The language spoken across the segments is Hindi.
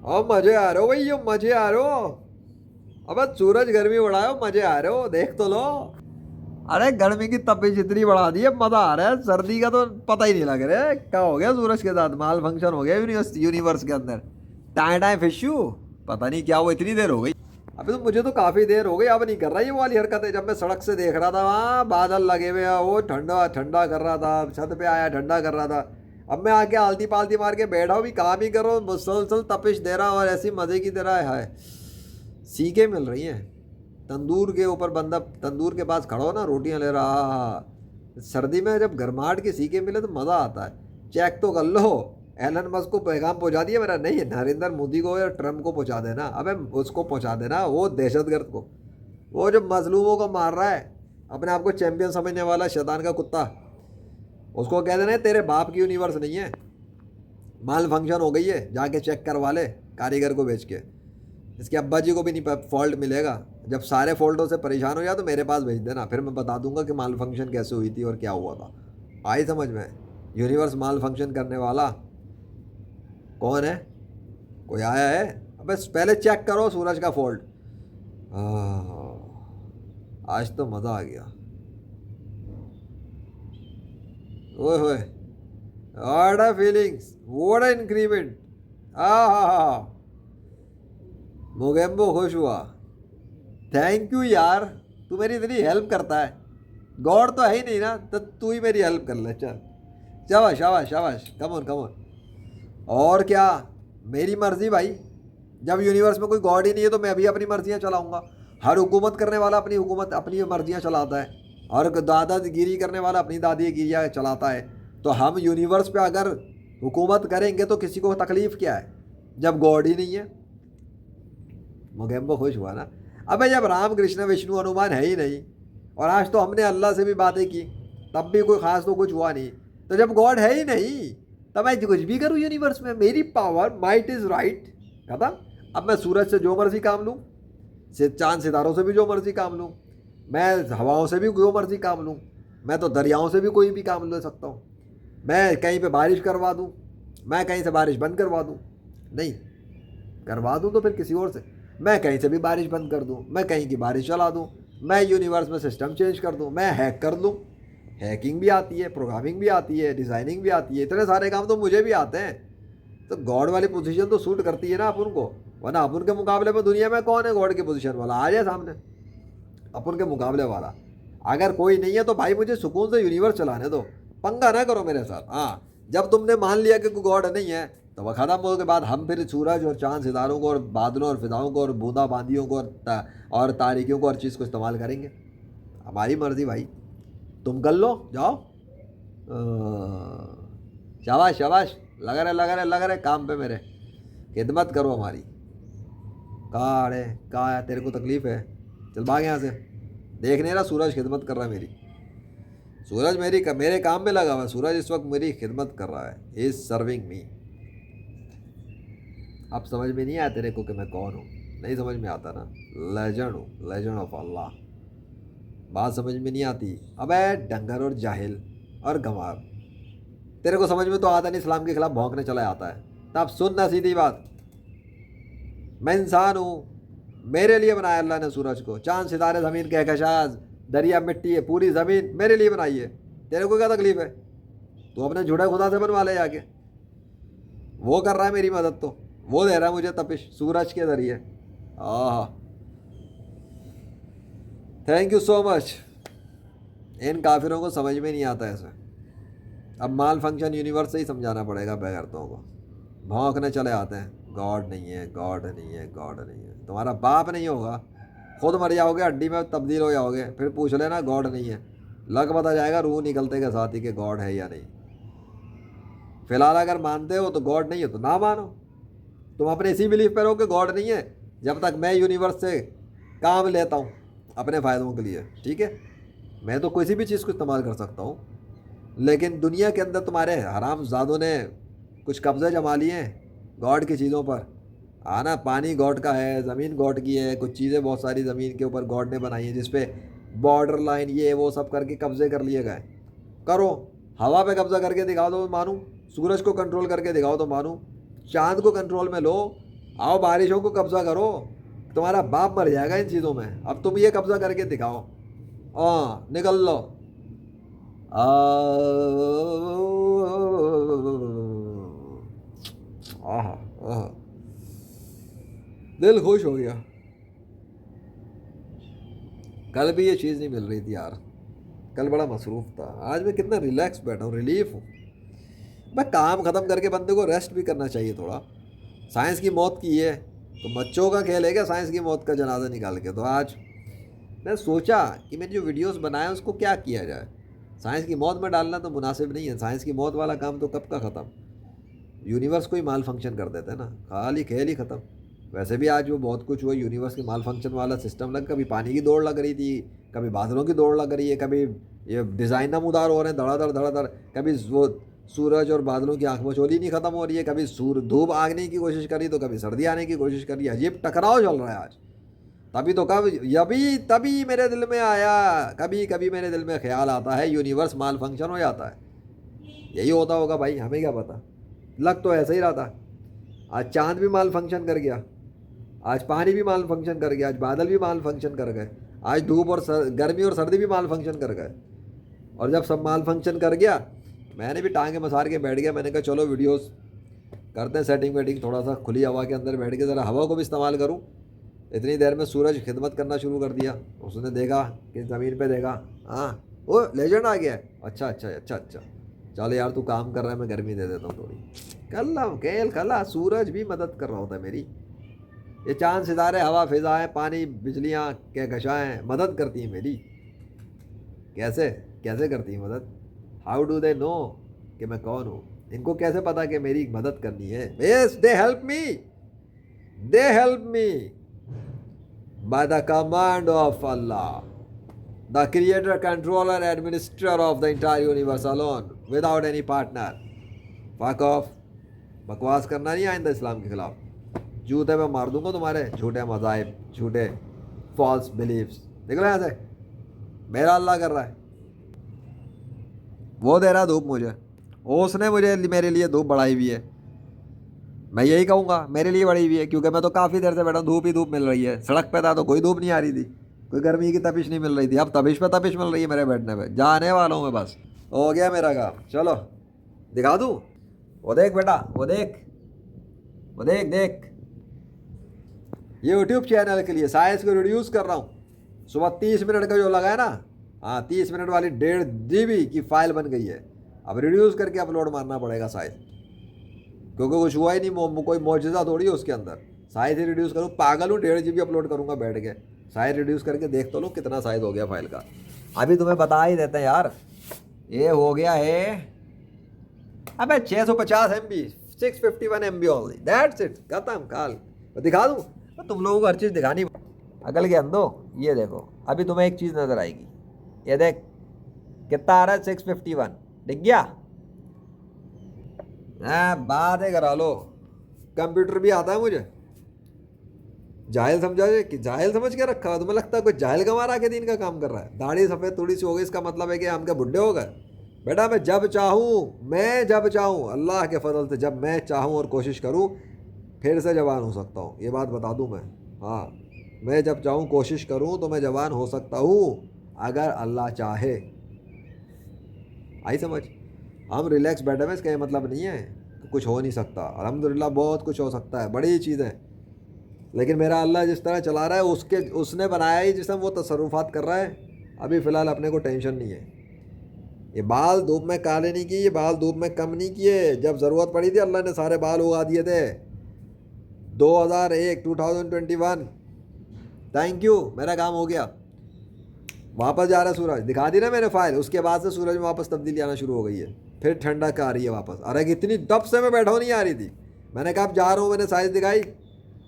और मजे आ रहे हो भाई, ये मजे आ रहे हो। अबे सूरज गर्मी बढ़ाओ, मजे आ रहे हो, देख तो लो। अरे गर्मी की तपिश इतनी बढ़ा दी है, मजा आ रहा है। सर्दी का तो पता ही नहीं लग रहा है क्या हो गया सूरज के साथ। माल फंक्शन हो गया यूनिवर्स के अंदर। टाइम टाइम फिशू, पता नहीं क्या वो इतनी देर हो गई। अभी तो मुझे तो काफी देर हो गई, अब नहीं कर रहा ये वाली हरकत है। जब मैं सड़क से देख रहा था वहाँ बादल लगे हुए हैं, वो ठंडा ठंडा कर रहा था, छत पे आया ठंडा कर रहा था। अब मैं आके आलती पालती मार के बैठा हूँ, भी काम ही करो, मुसलसल तपिश दे रहा और ऐसी मजे की तरह है। सीखें मिल रही हैं। तंदूर के ऊपर बंदा तंदूर के पास खड़ा हो ना, रोटियां ले रहा। सर्दी में जब गर्माहट की सीखें मिले तो मज़ा आता है। चेक तो कर लो, एलन मस्क को पैगाम पहुंचा दिया मेरा। नहीं, नरेंद्र मोदी को या ट्रम्प को पहुंचा देना। अबे उसको पहुंचा देना, वो दहशतगर्द को, वो जो मजलूमों को मार रहा है, अपने आप को चैंपियन समझने वाला शैतान का कुत्ता, उसको कह देना तेरे बाप की यूनिवर्स नहीं है, माल फंक्शन हो गई है, जाके चेक करवा ले कारीगर को भेज के। इसके अब्बा जी को भी नहीं फॉल्ट मिलेगा। जब सारे फॉल्टों से परेशान हो जाए तो मेरे पास भेज देना, फिर मैं बता दूंगा कि माल फंक्शन कैसे हुई थी और क्या हुआ था। आई समझ में? यूनिवर्स माल फंक्शन करने वाला कौन है? कोई आया है? अबे पहले चेक करो सूरज का फॉल्ट। आज तो मज़ा आ गया। ओए होए, what a feelings, what a increment. आ मोगेम्बो खुश हुआ। थैंक यू यार, तू मेरी इतनी हेल्प करता है। गॉड तो है ही नहीं ना, तो तू ही मेरी हेल्प कर ले। चल, शाबाश शाबाश शाबाश, कम ऑन कम ऑन। और क्या, मेरी मर्जी भाई। जब यूनिवर्स में कोई गॉड ही नहीं है तो मैं भी अपनी मर्जियाँ चलाऊंगा। हर हुकूमत करने वाला अपनी हुकूमत अपनी मर्जियाँ चलाता है, और दादागिरी करने वाला अपनी दादागिरियाँ चलाता है। तो हम यूनिवर्स पे अगर हुकूमत करेंगे तो किसी को तकलीफ़ क्या है, जब गॉड ही नहीं है। मोगेम्बो खुश हुआ ना। अबे जब राम कृष्ण विष्णु हनुमान है ही नहीं, और आज तो हमने अल्लाह से भी बातें की, तब भी कोई खास तो कुछ हुआ नहीं। तो जब गॉड है ही नहीं, तब मैं कुछ भी करूँ यूनिवर्स में। मेरी पावर, माइट इज़ राइट, खत्म। अब मैं सूरज से जो मर्जी काम लूँ, से चांद सितारों से भी जो मर्जी काम लूँ, मैं हवाओं से भी जो मर्जी काम लूँ, मैं तो दरियाओं से भी कोई भी काम ले सकता हूँ। मैं कहीं पे बारिश करवा दूँ, मैं कहीं से बारिश बंद करवा दूँ। नहीं, करवा दूँ तो फिर किसी और से। मैं कहीं से भी बारिश बंद कर दूँ, मैं कहीं की बारिश चला दूँ, मैं यूनिवर्स में सिस्टम चेंज कर दूँ, मैं हैक कर दूँ। हैकिंग भी आती है, प्रोग्रामिंग भी आती है, डिज़ाइनिंग भी आती है, इतने सारे काम तो मुझे भी आते हैं। तो गॉड वाली पोजीशन तो सूट करती है ना अपन को। वरना अपन के मुकाबले में दुनिया में कौन है गॉड की पोजीशन वाला? आ जाए सामने अपन के मुकाबले वाला। अगर कोई नहीं है तो भाई मुझे सुकून से यूनिवर्स चलाने दो, पंगा ना करो मेरे साथ। हाँ, जब तुमने मान लिया कि कोई गॉड नहीं है, तो वह खत्म होने के बाद हम फिर सूरज और चांद सितारों को और बादलों और फिजाओं को और बूंदा बांदियों को और तारीखियों को, हर चीज़ को इस्तेमाल करेंगे। हमारी मर्जी भाई, तुम कर लो, जाओ। शाबाश शाबाश, लगा रहे लगा रहे लगा रहे काम पे मेरे। खिदमत करो हमारी। कहाँ अरे कहाँ है, तेरे को तकलीफ़ है? चल भाग यहाँ से। देख नहीं रहा सूरज खिदमत कर रहा है मेरी। सूरज मेरे काम में लगा हुआ है। सूरज इस वक्त मेरी खिदमत कर रहा है, इज सर्विंग मी। अब समझ में नहीं आया तेरे को कि मैं कौन हूँ? नहीं समझ में आता ना। लेजेंड हूँ, लेजेंड ऑफ अल्लाह। बात समझ में नहीं आती? अबे डंगर और जाहिल और गंवार, तेरे को समझ में तो आता नहीं, इस्लाम के खिलाफ भौंकने चला आता है। तब सुन ना सीधी बात, मैं इंसान हूँ, मेरे लिए बनाया अल्लाह ने सूरज को, चांद सितारे ज़मीन के कहकशां, दरिया मिट्टी है, पूरी ज़मीन मेरे लिए बनाई है। तेरे को क्या तकलीफ़ है? तू अपने झूठे खुदा से बनवा ले जाके। वो कर रहा है मेरी मदद, तो वो दे रहा है मुझे तपिश सूरज के ज़रिए। आह, थैंक यू सो मच। इन काफिरों को समझ में नहीं आता ऐसे। अब माल फंक्शन यूनिवर्स से ही समझाना पड़ेगा बेगरतों को। भौंकने चले आते हैं, गॉड नहीं है, गॉड नहीं है, गॉड नहीं है। तुम्हारा बाप नहीं होगा, खुद मर जाओगे, हड्डी में तब्दील हो जाओगे, फिर पूछ लेना गॉड नहीं है। लग पता जाएगा रूह निकलते के साथ ही कि गॉड है या नहीं। फिलहाल अगर मानते हो तो गॉड नहीं है तो ना मानो। तुम अपने इसी बिलीफ पर रहो कि गॉड नहीं है, जब तक मैं यूनिवर्स से काम लेता हूँ अपने फ़ायदों के लिए। ठीक है, मैं तो किसी भी चीज़ को इस्तेमाल कर सकता हूँ, लेकिन दुनिया के अंदर तुम्हारे हरामजादों ने कुछ कब्जे जमा लिए हैं गॉड की चीज़ों पर। आना, पानी गॉड का है, ज़मीन गॉड की है, कुछ चीज़ें बहुत सारी ज़मीन के ऊपर गॉड ने बनाई हैं, जिसपे बॉर्डर लाइन ये वो सब करके कब्जे कर लिए गए। करो, हवा पे कब्जा करके दिखाओ तो मानूँ, सूरज को कंट्रोल करके दिखाओ तो मानूँ, चांद को कंट्रोल में लो, आओ बारिशों को कब्जा करो, तुम्हारा बाप मर जाएगा इन चीज़ों में। अब तुम ये कब्जा करके दिखाओ। हाँ निकल लो। आ, आहा, आहा, दिल खुश हो गया। कल भी ये चीज़ नहीं मिल रही थी यार, कल बड़ा मसरूफ था। आज मैं कितना रिलैक्स बैठा हूँ, रिलीफ हूँ। मैं काम ख़त्म करके बंदे को रेस्ट भी करना चाहिए थोड़ा। साइंस की मौत की है तो बच्चों का खेल है क्या साइंस की मौत का जनाजा निकाल के। तो आज मैं सोचा कि मैंने जो वीडियोस बनाए उसको क्या किया जाए। साइंस की मौत में डालना तो मुनासिब नहीं है, साइंस की मौत वाला काम तो कब का ख़त्म। यूनिवर्स को ही माल फंक्शन कर देते हैं ना, खाली खेल ही ख़त्म। वैसे भी आज वो बहुत कुछ हुआ, यूनिवर्स के माल फंक्शन वाला सिस्टम लग, कभी पानी की दौड़ लग रही थी, कभी बादलों की दौड़ लग रही है, कभी ये डिज़ाइन नमूदार हो रहे हैं धड़ाधड़ धड़ाधड़, कभी वो सूरज और बादलों की आंख मचोली नहीं खत्म हो रही है, कभी धूप आगने की कोशिश करी तो कभी सर्दी आने की कोशिश करी। अजीब टकराव चल रहा है आज। तभी तो तभी मेरे दिल में आया, कभी कभी मेरे दिल में ख्याल आता है यूनिवर्स माल फंक्शन हो जाता है। यही होता होगा भाई, हमें क्या पता। लग तो ऐसा ही रहा था। आज चांद भी माल फंक्शन कर गया, आज पानी भी माल फंक्शन कर गया, आज बादल भी माल फंक्शन कर गए, आज धूप और गर्मी और सर्दी भी माल फंक्शन कर गए। और जब सब माल फंक्शन कर गया, मैंने भी टांगे मसार के बैठ गया। मैंने कहा चलो वीडियोस करते हैं सेटिंग वेटिंग, थोड़ा सा खुली हवा के अंदर बैठ के ज़रा हवा को भी इस्तेमाल करूं। इतनी देर में सूरज खिदमत करना शुरू कर दिया। उसने देखा कि ज़मीन पे देखा, हाँ वो लेजेंड आ गया है। अच्छा अच्छा अच्छा अच्छा, चलो यार तू काम कर रहा है, मैं गर्मी दे देता हूँ थोड़ी। कल्ला खेल खला, सूरज भी मदद कर रहा होता है मेरी। ये चांद सितारे, हवा फिजाएँ, पानी बिजलियाँ के घशाएँ मदद करती हैं मेरी। कैसे कैसे करती हैं मदद? हाउ डू दे नो कि मैं कौन हूँ? इनको कैसे पता कि मेरी मदद करनी है? Yes they help me by the command of Allah, the creator, controller, administrator of the entire universe alone without any partner. Fuck off, बकवास करना नहीं आइंदा इस्लाम के खिलाफ। जूते में मार दूंगा तुम्हारे झूठे मज़ाहिब, झूठे फॉल्स बिलीव्स। निकलो यहाँ से। मेरा अल्लाह कर रहा है, वो दे रहा धूप मुझे, उसने मुझे मेरे लिए धूप बढ़ाई हुई है। मैं यही कहूँगा मेरे लिए बढ़ी हुई है, क्योंकि मैं तो काफ़ी देर से बैठा हूँ, धूप ही धूप मिल रही है। सड़क पे था तो कोई धूप नहीं आ रही थी, कोई गर्मी की तपिश नहीं मिल रही थी। अब तपिश पे तपिश मिल रही है मेरे बैठने पे। जाने वाला हूँ मैं, बस हो गया मेरा काम। चलो दिखा दूँ, वो देख बेटा, वो देख, वो देख देख। ये यूट्यूब चैनल के लिए साइज को रिड्यूस कर रहा हूँ। सुबह 30 मिनट का जो लगा है ना, हाँ 30 मिनट वाली 1.5 GB की फाइल बन गई है। अब रिड्यूस करके अपलोड मारना पड़ेगा साइज, क्योंकि कुछ हुआ ही नहीं, कोई मौजूदा थोड़ी है उसके अंदर। साइज ही रिड्यूस करूँ, पागल हूँ? 1.5 GB अपलोड करूँगा बैठ के? साइज रिड्यूस करके देख तो लो कितना साइज हो गया फाइल का। अभी तुम्हें बता ही देते हैं यार, ये हो गया है अबे 650 MB, 651 MB only, that's it, खत्म काल। दिखा दूँ तो तुम लोगों को हर चीज़ दिखानी, अकल के अंदो। ये देखो, अभी तुम्हें एक चीज़ नज़र आएगी, ये देख कितना आ रहा है, 651 दिख गया। बात है करा लो, कंप्यूटर भी आता है मुझे। जाहिल समझा कि जाहिल समझ के रखा है तुम्हें? लगता है कोई जाहिल गंवार आके दिन का काम कर रहा है। दाढ़ी सफ़ेद थोड़ी सी हो गई, इसका मतलब है कि हम क्या बुढ़े हो गए? बेटा मैं जब चाहूँ अल्लाह के फजल से, जब मैं चाहूँ और कोशिश करूँ फिर से जवान हो सकता हूँ। ये बात बता दूँ मैं, हाँ मैं जब चाहूँ कोशिश करूँ तो मैं जवान हो सकता हूँ, अगर अल्लाह चाहे। आई समझ? हम रिलैक्स बैठे हुए, इसका ये मतलब नहीं है कि कुछ हो नहीं सकता। अल्हम्दुलिल्लाह बहुत कुछ हो सकता है, बड़ी चीज़ें। लेकिन मेरा अल्लाह जिस तरह चला रहा है, उसने बनाया ही जिसमें वो तसर्रुफात कर रहा है। अभी फ़िलहाल अपने को टेंशन नहीं है। ये बाल धूप में काले नहीं किए, ये बाल धूप में कम नहीं किए। जब ज़रूरत पड़ी थी अल्लाह ने सारे बाल उगा दिए थे। 2021 थैंक यू, मेरा काम हो गया। वापस जा रहा है सूरज, दिखा दी ना मैंने फाइल। उसके बाद से सूरज में वापस तब्दीली आना शुरू हो गई है, फिर ठंडक आ रही है वापस। अरे कितनी तब से मैं बैठा हूँ, नहीं आ रही थी। मैंने कहा अब जा रहा हूँ, मैंने साइज दिखाई,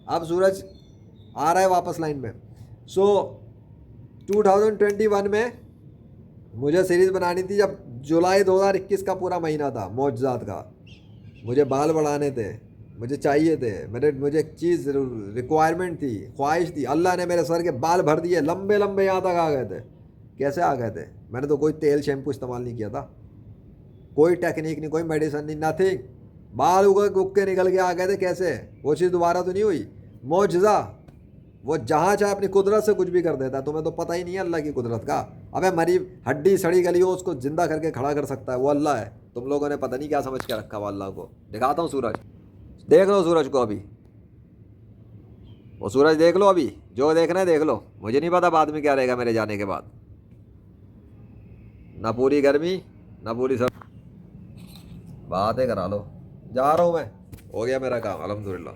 अब सूरज आ रहा है वापस लाइन में। सो 2021 में मुझे सीरीज़ बनानी थी, जब जुलाई 2021 का पूरा महीना था मौजज़ात का। मुझे बाल बढ़ाने थे, मुझे चाहिए थे, मुझे एक चीज़ रिक्वायरमेंट थी, ख्वाहिश थी। अल्लाह ने मेरे सर के बाल भर दिए, लंबे लंबे यहाँ तक आ गए थे। कैसे आ गए थे? मैंने तो कोई तेल शैम्पू इस्तेमाल नहीं किया था, कोई टेक्निक नहीं, कोई मेडिसिन नहीं, नथिंग। बाल उग के निकल के आ गए थे कैसे, वो चीज़ दोबारा तो नहीं हुई। मौजज़ा, वो जहाँ चाहे अपनी कुदरत से कुछ भी कर देता है। तुम्हें तो पता ही नहीं है अल्लाह की कुदरत का। अबे मरी हड्डी सड़ी गली हो उसको जिंदा करके खड़ा कर सकता है, वो अल्लाह है। तुम लोगों ने पता नहीं क्या समझ के रखा हुआ अल्लाह को। दिखाता हूँ सूरज, देख लो सूरज को अभी, वो सूरज देख लो अभी, जो देखना है देख लो। मुझे नहीं पता बाद में क्या रहेगा मेरे जाने के बाद, ना पूरी गर्मी ना पूरी सब बातें करा लो। जा रहा हूँ मैं, हो गया मेरा काम अल्हम्दुलिल्लाह।